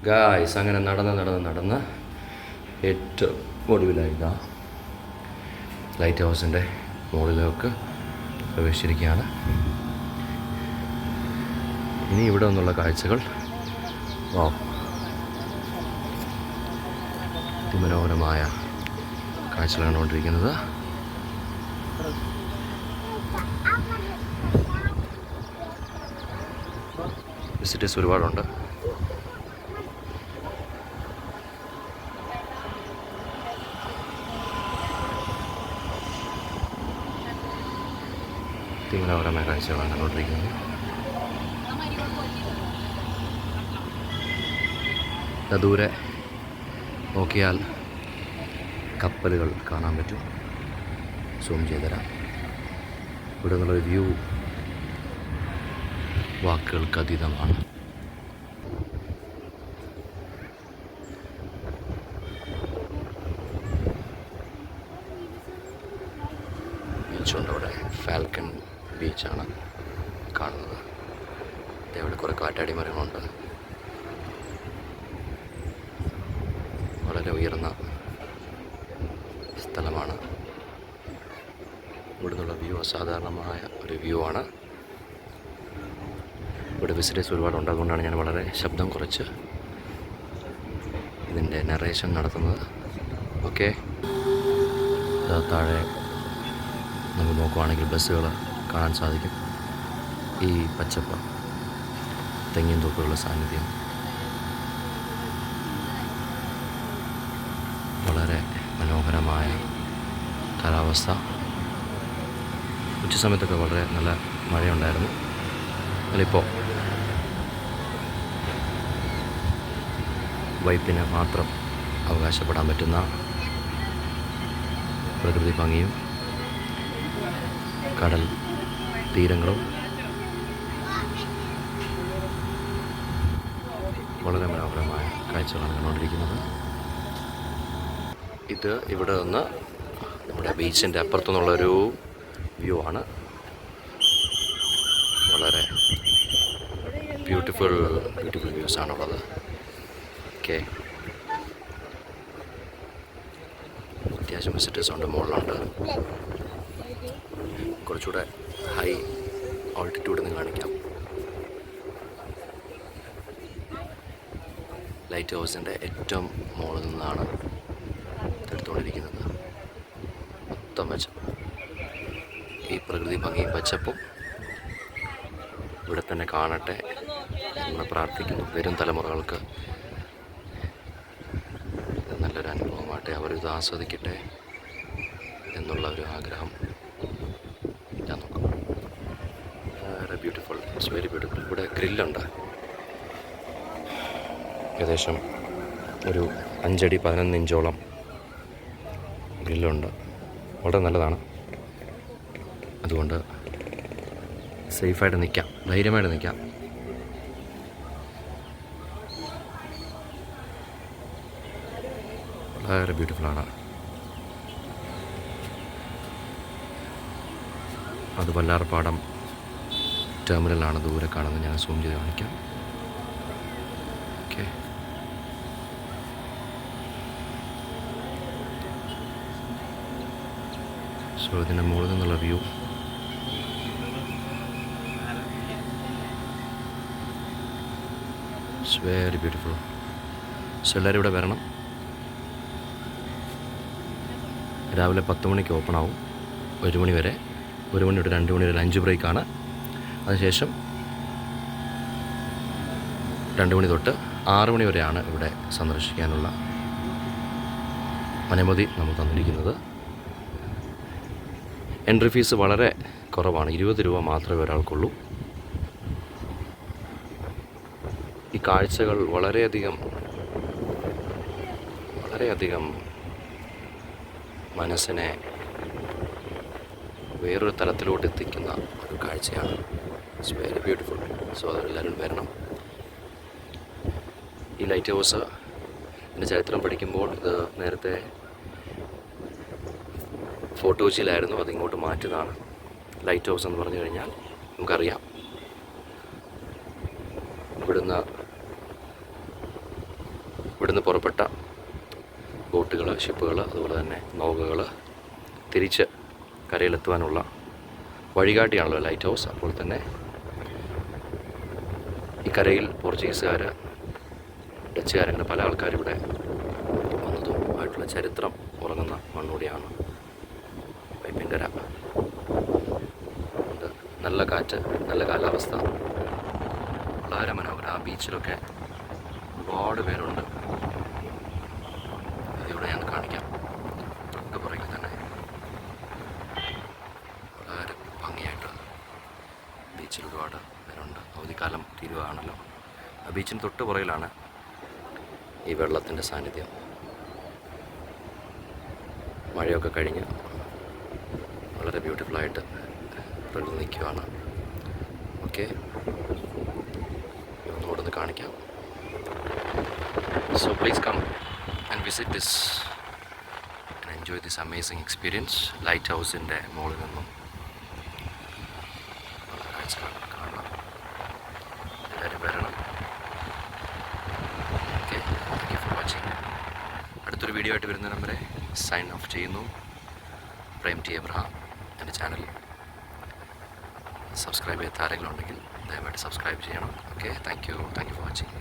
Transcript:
Guys അങ്ങനെ നടന്ന് ഏറ്റവും ഒടുവിലായി ഇതാ ലൈറ്റ് ഹൗസിൻ്റെ മുകളിലേക്ക് പ്രവേശിച്ചിരിക്കുകയാണ്. ഇനി ഇവിടെ നിന്നുള്ള കാഴ്ചകൾ അതിമനോഹരമായ കാഴ്ചകൾ കണ്ടുകൊണ്ടിരിക്കുന്നത്. വിസിറ്റേഴ്സ് ഒരുപാടുണ്ട്. അതിമനോഹരമായ കാഴ്ചകളാണ് കണ്ടുകൊണ്ടിരിക്കുന്നത്. ദൂരെ നോക്കിയാൽ കപ്പലുകൾ കാണാൻ പറ്റും. സൂം ചെയ്തുതരാം. ഇവിടെ നിന്നുള്ളൊരു വ്യൂ വാക്കുകൾക്ക് അതീതമാണ്. ബീച്ചുണ്ട് അവിടെ. ഫാൽക്കൺ ബീച്ചാണ് കാണുന്നത്. ഇവിടെ കുറേ കാറ്റാടി മരങ്ങളുണ്ട്. വളരെ ഉയർന്ന സ്ഥലമാണ്. ഇവിടെ നിന്നുള്ള വ്യൂ അസാധാരണമായ ഒരു വ്യൂ ആണ്. ഇവിടെ വിസിറ്റേഴ്സ് ഒരുപാടുണ്ട്. അതുകൊണ്ടാണ് ഞാൻ വളരെ ശബ്ദം കുറച്ച് ഇതിൻ്റെ നറേഷൻ നടത്തുന്നത്. ഓക്കെ, താഴെ നമുക്ക് നോക്കുവാണെങ്കിൽ ബസ്സുകൾ കാണാൻ സാധിക്കും. ഈ പച്ചപ്പ്, തെങ്ങിൻ തോപ്പുകളുടെ സാന്നിധ്യം വളരെ മനോഹരമായ കാലാവസ്ഥ. ഉച്ച സമയത്തൊക്കെ വളരെ നല്ല മഴയുണ്ടായിരുന്നു. അതിലിപ്പോൾ വൈപ്പിന് മാത്രം അവകാശപ്പെടാൻ പറ്റുന്ന പ്രകൃതി ഭംഗിയും കടൽ തീരങ്ങളും വളരെ മനോഹരമായ കാഴ്ചകളാണ് കണ്ടുകൊണ്ടിരിക്കുന്നത്. ഇത് ഇവിടെ നിന്ന് നമ്മുടെ ബീച്ചിൻ്റെ അപ്പുറത്തുനിന്നുള്ളൊരു വ്യൂ ആണ്. വളരെ ബ്യൂട്ടിഫുൾ വ്യൂസാണുള്ളത്. ഓക്കെ, അത്യാവശ്യം വിസിറ്റേഴ്സ് ഉണ്ട്. മുകളിലുണ്ട്. കുറച്ചുകൂടെ ഹൈ ഓൾട്ടിറ്റ്യൂഡിൽ നിന്ന് കാണിക്കാം. ലൈറ്റ് ഹൗസിൻ്റെ ഏറ്റവും മുകളിൽ നിന്നാണ് എടുത്തുകൊണ്ടിരിക്കുന്നത്. മൊത്തം മെച്ചം ഈ പ്രകൃതി ഭംഗിയും പച്ചപ്പും ഇവിടെ തന്നെ കാണട്ടെ എന്ന് പ്രാർത്ഥിക്കുന്നു. വരും തലമുറകൾക്ക് ഇത് നല്ലൊരു അനുഭവമാകട്ടെ, അവരിത് ആസ്വദിക്കട്ടെ എന്നുള്ള ഒരു ആഗ്രഹം ഞാൻ നോക്കാം. വളരെ ബ്യൂട്ടിഫുൾ, ഇറ്റ്സ് വെരി ബ്യൂട്ടിഫുൾ. ഇവിടെ ഗ്രില്ലുണ്ട്. ഏകദേശം ഒരു 5 അടി 11 ഇഞ്ചോളം ഗ്രില്ലുണ്ട്. വളരെ നല്ലതാണ്. അതുകൊണ്ട് സേഫായിട്ട് നിൽക്കാം, ധൈര്യമായിട്ട് നിൽക്കാം. വളരെ ബ്യൂട്ടിഫുള്ളാണ്. അത് വല്ലാർപാടം ടെർമിനലാണ് ദൂരെ കാണുന്നത്. ഞാൻ സൂം ചെയ്ത് കാണിക്കാം. ഓക്കെ, സോ ഇതിൻ്റെ മുകളിൽ നിന്നുള്ള view it's very beautiful. So എല്ലാവരും ഇവിടെ വരണം. രാവിലെ 10 മണിക്ക് ഓപ്പൺ ആവും. 1 മണി വരെ, 1 മണി തൊട്ട് 2 മണി വരെ ലഞ്ച് ബ്രേക്കാണ്. അതിനുശേഷം 2 മണി തൊട്ട് 6 മണി വരെയാണ് ഇവിടെ സന്ദർശിക്കാനുള്ള അനുമതി നമുക്ക് തന്നിരിക്കുന്നത്. എൻട്രി ഫീസ് വളരെ കുറവാണ്. 20 രൂപ മാത്രമേ ഒരാൾക്കുള്ളൂ. ഈ കാഴ്ചകൾ വളരെയധികം മനസ്സിനെ വേറൊരു തലത്തിലോട്ട് എത്തിക്കുന്ന ഒരു കാഴ്ചയാണ്. It's very beautiful. സോ അതെല്ലാവരും വരണം. ഈ ലൈറ്റ് ഹൗസ് എൻ്റെ ചരിത്രം പഠിക്കുമ്പോൾ ഇത് നേരത്തെ ഫോർട്ട് കൊച്ചിയിലായിരുന്നു. അതിങ്ങോട്ട് മാറ്റിയതാണ്. ലൈറ്റ് ഹൗസ് എന്ന് പറഞ്ഞു കഴിഞ്ഞാൽ നമുക്കറിയാം, ഇവിടുന്ന് ഇവിടുന്ന് പുറപ്പെട്ട ബോട്ടുകൾ, ഷിപ്പുകൾ, അതുപോലെ തന്നെ നൗകകൾ തിരിച്ച് കരയിലെത്തുവാനുള്ള വഴികാട്ടിയാണല്ലോ ലൈറ്റ് ഹൗസ്. അപ്പോൾ തന്നെ ഈ കരയിൽ പോർച്ചുഗീസുകാർ, ഡച്ചുകാരങ്ങനെ പല ആൾക്കാരും ഇവിടെ വന്നതും ആയിട്ടുള്ള ചരിത്രം ഉറങ്ങുന്ന മണ്ണൂടിയാണ് വൈപ്പിൻകര. നല്ല കാറ്റ്, നല്ല കാലാവസ്ഥ, വളരെ മനോഹരം. ആ ബീച്ചിലൊക്കെ ഒരുപാട് പേരുണ്ട്. അതിവിടെ ഞാൻ കാണിക്കാം. തൊട്ട് പുറകിൽ തന്നെ വളരെ ഭംഗിയായിട്ട് ബീച്ചിൽ ഒരുപാട് പേരുണ്ട്. അവധിക്കാലം തീരുവാണല്ലോ. ആ ബീച്ചിന് തൊട്ട് പുറകിലാണ് ഈ വെള്ളത്തിൻ്റെ സാന്നിധ്യം. മഴയൊക്കെ കഴിഞ്ഞ് വളരെ ബ്യൂട്ടിഫുള്ളായിട്ട് പ്രകൃതി നിൽക്കുകയാണ്. ഓക്കെ, ഒന്നുകൂടെ കാണിക്കാം. So please come and visit this and enjoy this amazing experience. Light ഹൗസിൻ്റെ മുകളിൽ നിന്നും കാഴ്ചകൾ കാണാം. എല്ലാവരും വരണം. Okay, thank you for watching. അടുത്തൊരു വീഡിയോ ആയിട്ട് വരുന്ന നമ്പറെ സൈൻ ഓഫ് ചെയ്യുന്നു. പ്രേം ടി എബ്രഹാം. എൻ്റെ ചാനൽ സബ്സ്ക്രൈബ് ചെയ്യാത്ത ആരെങ്കിലും ഉണ്ടെങ്കിൽ ദയവായിട്ട് സബ്സ്ക്രൈബ് ചെയ്യണം. Okay, thank you for watching.